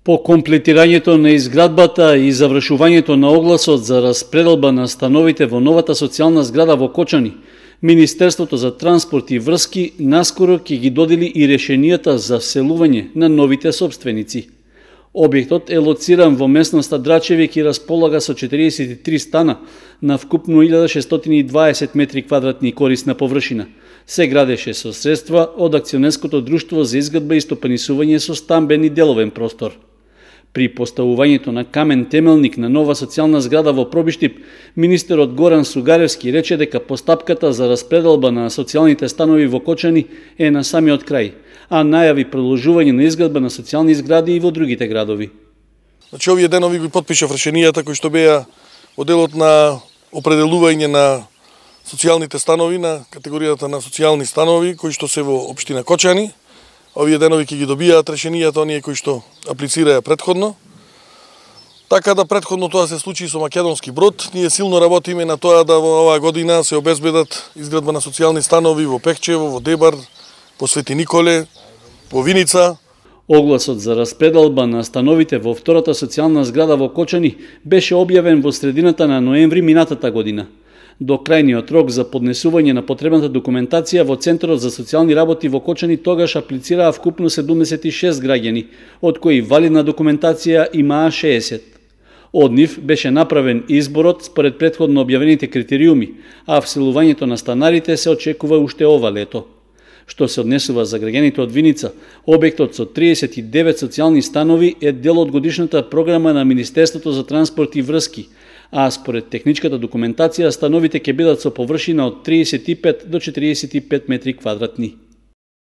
По комплетирањето на изградбата и завршувањето на огласот за распределба на становите во новата социјална зграда во Кочани, Министерството за транспорт и врски наскоро ќе ги додели и решенијата за вселување на новите собственици. Објектот е лоциран во местноста Драчевик и располага со 43 стана на вкупно 1620 метри квадратни корисна површина. Се градеше со средства од Акционерското друштво за изградба и стопанисување со стамбен и деловен простор. При поставувањето на камен темелник на нова социјална зграда во Пробиштип, министерот Горан Сугаревски рече дека постапката за распределба на социјалните станови во Кочани е на самиот крај, а најави продолжување на изградба на социјални згради и во другите градови. Значи, овие денови ги потпишав решенијата кои што беа во делот на определување на социјалните станови, на категоријата на социјални станови кои што се во општина Кочани. Овие денови ќе ги добијаат решенијата оние кои што аплицираја претходно. Така да претходно тоа се случи со Македонски брод. Ние силно работиме на тоа да во оваа година се обезбедат изградба на социјални станови во Пехчево, во Дебар, по Свети Николе, по Виница. Огласот за распределба на становите во втората социјална зграда во Кочани беше објавен во средината на ноември минатата година. До крајниот рок за поднесување на потребната документација во Центарот за социјални работи во Кочани тогаш аплицираа вкупно 76 граѓани, од кои валидна документација имаа 60. Од нив беше направен изборот според претходно објавените критериуми, а вселувањето на станарите се очекува уште ова лето. Што се однесува за граѓаните од Виница, објектот со 39 социјални станови е дел од годишната програма на Министерството за транспорт и врски, а според техничката документација становите ќе бидат со површина од 35 до 45 метри квадратни.